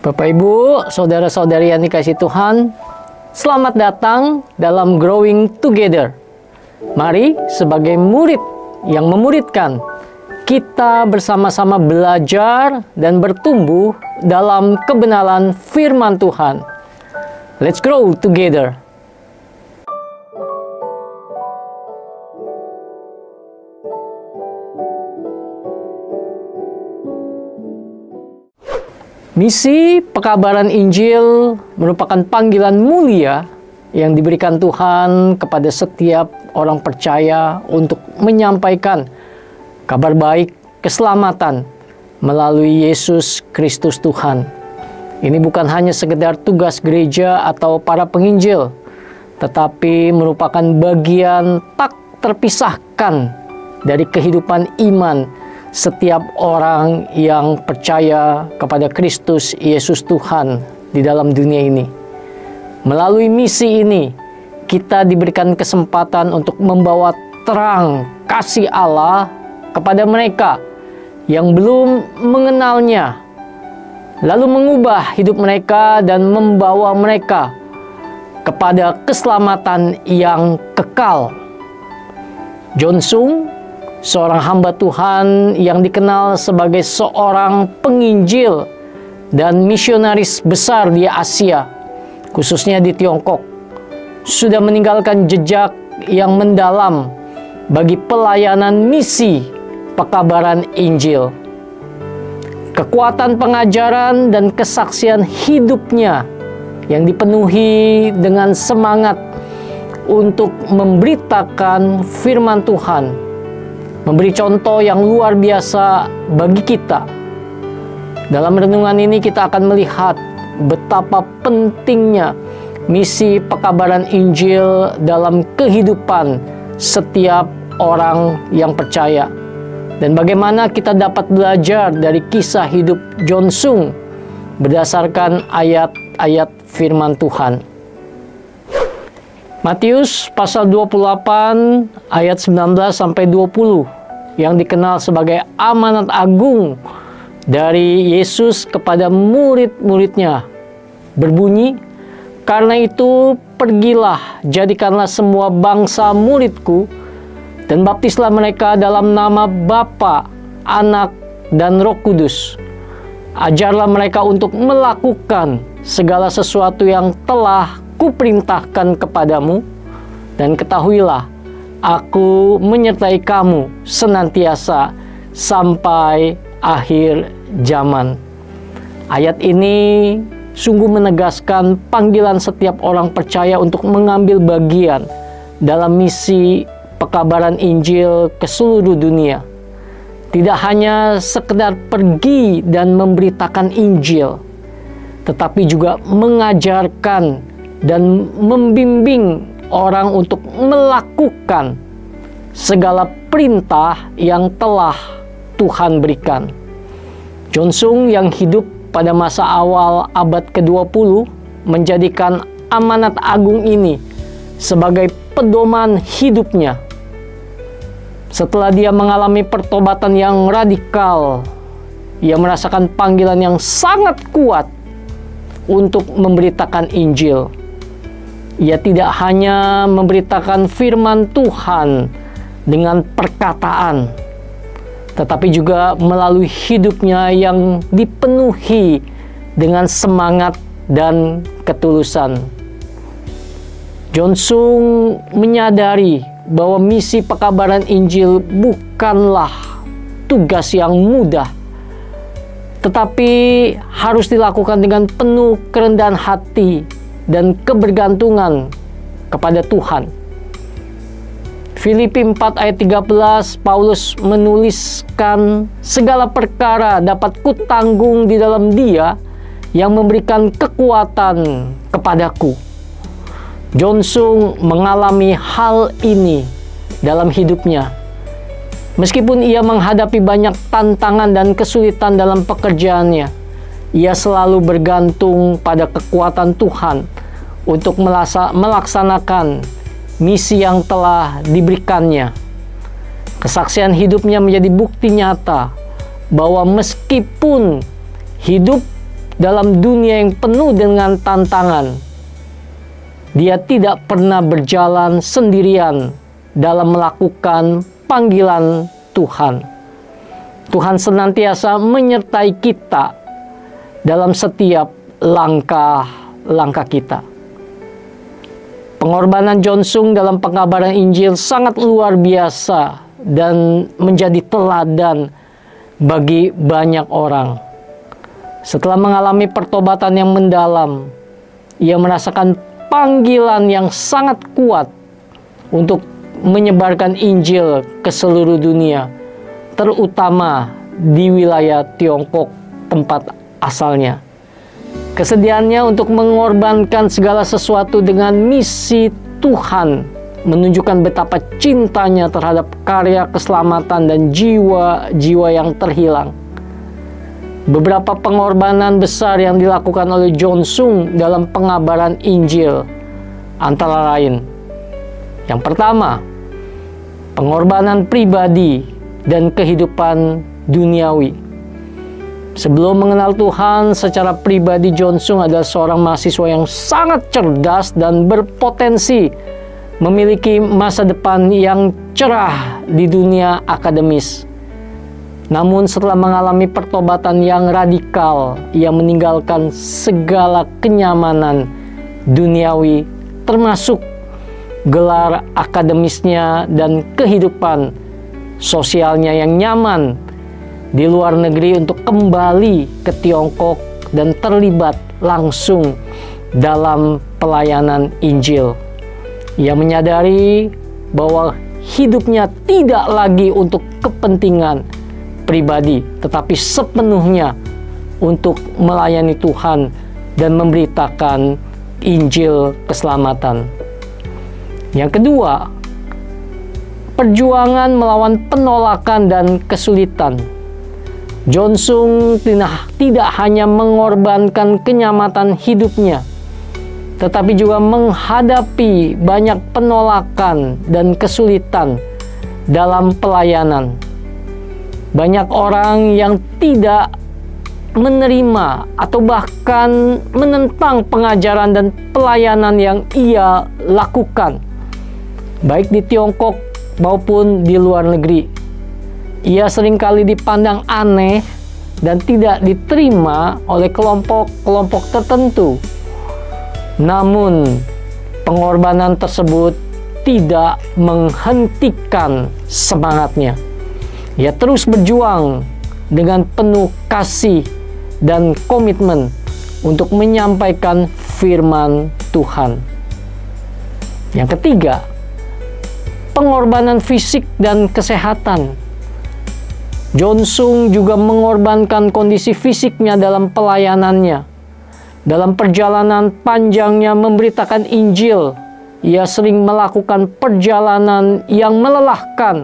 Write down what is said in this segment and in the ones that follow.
Bapak Ibu, saudara-saudari yang dikasihi Tuhan, selamat datang dalam Growing Together. Mari sebagai murid yang memuridkan, kita bersama-sama belajar dan bertumbuh dalam kebenaran firman Tuhan. Let's grow together. Misi pekabaran Injil merupakan panggilan mulia yang diberikan Tuhan kepada setiap orang percaya untuk menyampaikan kabar baik keselamatan melalui Yesus Kristus Tuhan. Ini bukan hanya sekedar tugas gereja atau para penginjil, tetapi merupakan bagian tak terpisahkan dari kehidupan iman setiap orang yang percaya kepada Kristus Yesus Tuhan di dalam dunia ini. Melalui misi ini, kita diberikan kesempatan untuk membawa terang kasih Allah kepada mereka yang belum mengenalnya, lalu mengubah hidup mereka dan membawa mereka kepada keselamatan yang kekal. John Sung, seorang hamba Tuhan yang dikenal sebagai seorang penginjil dan misionaris besar di Asia, khususnya di Tiongkok, sudah meninggalkan jejak yang mendalam bagi pelayanan misi pekabaran Injil. Kekuatan pengajaran dan kesaksian hidupnya yang dipenuhi dengan semangat untuk memberitakan firman Tuhan memberi contoh yang luar biasa bagi kita. Dalam renungan ini kita akan melihat betapa pentingnya misi pekabaran Injil dalam kehidupan setiap orang yang percaya. Dan bagaimana kita dapat belajar dari kisah hidup John Sung berdasarkan ayat-ayat firman Tuhan. Matius pasal 28 ayat 19-20 yang dikenal sebagai amanat agung dari Yesus kepada murid-muridnya berbunyi, "Karena itu pergilah, jadikanlah semua bangsa muridku dan baptislah mereka dalam nama Bapa, Anak, dan Roh Kudus. Ajarlah mereka untuk melakukan segala sesuatu yang telah Kuperintahkan kepadamu, dan ketahuilah, Aku menyertai kamu senantiasa sampai akhir zaman." Ayat ini sungguh menegaskan panggilan setiap orang percaya untuk mengambil bagian dalam misi pekabaran Injil ke seluruh dunia. Tidak hanya sekedar pergi dan memberitakan Injil, tetapi juga mengajarkan dan membimbing orang untuk melakukan segala perintah yang telah Tuhan berikan. John Sung yang hidup pada masa awal abad ke-20 menjadikan amanat agung ini sebagai pedoman hidupnya. Setelah dia mengalami pertobatan yang radikal, ia merasakan panggilan yang sangat kuat untuk memberitakan Injil. Ia tidak hanya memberitakan firman Tuhan dengan perkataan, tetapi juga melalui hidupnya yang dipenuhi dengan semangat dan ketulusan. John Sung menyadari bahwa misi pekabaran Injil bukanlah tugas yang mudah, tetapi harus dilakukan dengan penuh kerendahan hati dan kebergantungan kepada Tuhan. Filipi 4 ayat 13, Paulus menuliskan, "Segala perkara dapat kutanggung di dalam Dia yang memberikan kekuatan kepadaku." John Sung mengalami hal ini dalam hidupnya. Meskipun ia menghadapi banyak tantangan dan kesulitan dalam pekerjaannya, ia selalu bergantung pada kekuatan Tuhan untuk melaksanakan misi yang telah diberikannya. Kesaksian hidupnya menjadi bukti nyata bahwa meskipun hidup dalam dunia yang penuh dengan tantangan. Dia tidak pernah berjalan sendirian dalam melakukan panggilan Tuhan. Tuhan senantiasa menyertai kita dalam setiap langkah-langkah kita. Pengorbanan John Sung dalam pengabaran Injil sangat luar biasa dan menjadi teladan bagi banyak orang. Setelah mengalami pertobatan yang mendalam, ia merasakan panggilan yang sangat kuat untuk menyebarkan Injil ke seluruh dunia, terutama di wilayah Tiongkok, tempat asalnya. Kesediaannya untuk mengorbankan segala sesuatu dengan misi Tuhan menunjukkan betapa cintanya terhadap karya keselamatan dan jiwa-jiwa yang terhilang. Beberapa pengorbanan besar yang dilakukan oleh John Sung dalam pengabaran Injil antara lain: yang pertama, pengorbanan pribadi dan kehidupan duniawi. Sebelum mengenal Tuhan secara pribadi, John Sung adalah seorang mahasiswa yang sangat cerdas dan berpotensi memiliki masa depan yang cerah di dunia akademis. Namun setelah mengalami pertobatan yang radikal, ia meninggalkan segala kenyamanan duniawi, termasuk gelar akademisnya dan kehidupan sosialnya yang nyaman di luar negeri untuk kembali ke Tiongkok dan terlibat langsung dalam pelayanan Injil. Ia menyadari bahwa hidupnya tidak lagi untuk kepentingan pribadi, tetapi sepenuhnya untuk melayani Tuhan dan memberitakan Injil keselamatan. Yang kedua, perjuangan melawan penolakan dan kesulitan. John Sung tidak hanya mengorbankan kenyamanan hidupnya, tetapi juga menghadapi banyak penolakan dan kesulitan dalam pelayanan. Banyak orang yang tidak menerima atau bahkan menentang pengajaran dan pelayanan yang ia lakukan, baik di Tiongkok maupun di luar negeri. Ia seringkali dipandang aneh dan tidak diterima oleh kelompok-kelompok tertentu. Namun, pengorbanan tersebut tidak menghentikan semangatnya. Ia terus berjuang dengan penuh kasih dan komitmen untuk menyampaikan firman Tuhan. Yang ketiga, pengorbanan fisik dan kesehatan. John Sung juga mengorbankan kondisi fisiknya dalam pelayanannya. Dalam perjalanan panjangnya memberitakan Injil, ia sering melakukan perjalanan yang melelahkan,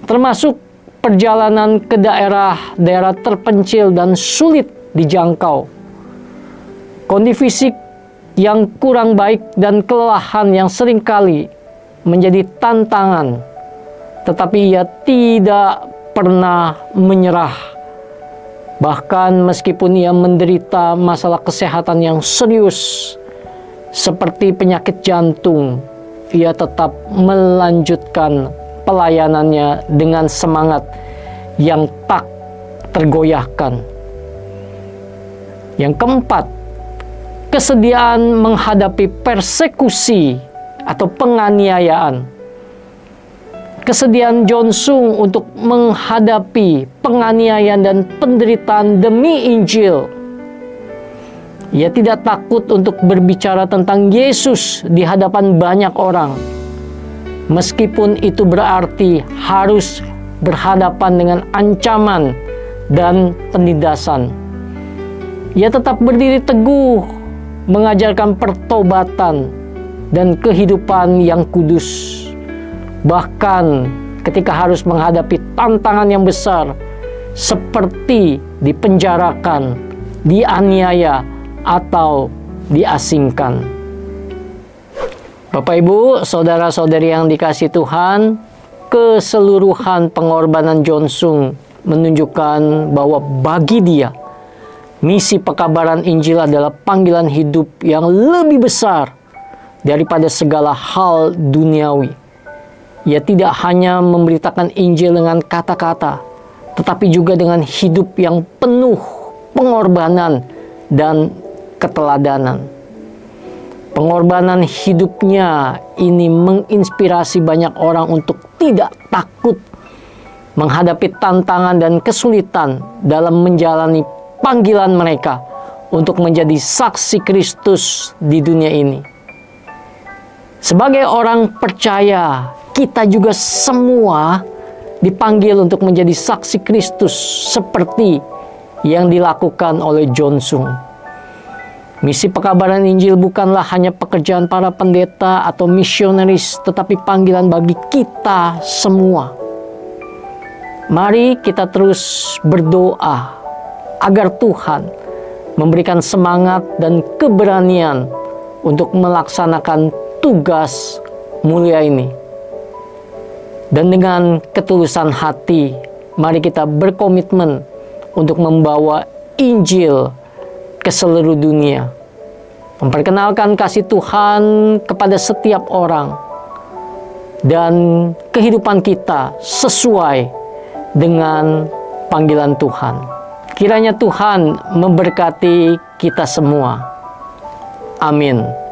termasuk perjalanan ke daerah-daerah terpencil dan sulit dijangkau. Kondisi fisik yang kurang baik dan kelelahan yang seringkali menjadi tantangan, tetapi ia tidak pernah menyerah. Bahkan meskipun ia menderita masalah kesehatan yang serius seperti penyakit jantung, ia tetap melanjutkan pelayanannya dengan semangat yang tak tergoyahkan. Yang keempat, kesediaan menghadapi persekusi atau penganiayaan. Kesediaan John Sung untuk menghadapi penganiayaan dan penderitaan demi Injil. Ia tidak takut untuk berbicara tentang Yesus di hadapan banyak orang, meskipun itu berarti harus berhadapan dengan ancaman dan penindasan. Ia tetap berdiri teguh, mengajarkan pertobatan dan kehidupan yang kudus. Bahkan ketika harus menghadapi tantangan yang besar, seperti dipenjarakan, dianiaya, atau diasingkan. Bapak, Ibu, saudara-saudari yang dikasihi Tuhan, keseluruhan pengorbanan John Sung menunjukkan bahwa bagi dia, Misi pekabaran Injil adalah panggilan hidup yang lebih besar daripada segala hal duniawi. Ia tidak hanya memberitakan Injil dengan kata-kata, tetapi juga dengan hidup yang penuh pengorbanan dan keteladanan. Pengorbanan hidupnya ini menginspirasi banyak orang untuk tidak takut menghadapi tantangan dan kesulitan dalam menjalani panggilan mereka untuk menjadi saksi Kristus di dunia ini. Sebagai orang percaya, kita juga semua dipanggil untuk menjadi saksi Kristus seperti yang dilakukan oleh John Sung. Misi pekabaran Injil bukanlah hanya pekerjaan para pendeta atau misionaris, tetapi panggilan bagi kita semua. Mari kita terus berdoa agar Tuhan memberikan semangat dan keberanian untuk melaksanakan tugas mulia ini. Dan dengan ketulusan hati, mari kita berkomitmen untuk membawa Injil ke seluruh dunia, memperkenalkan kasih Tuhan kepada setiap orang, dan kehidupan kita sesuai dengan panggilan Tuhan. Kiranya Tuhan memberkati kita semua. Amin.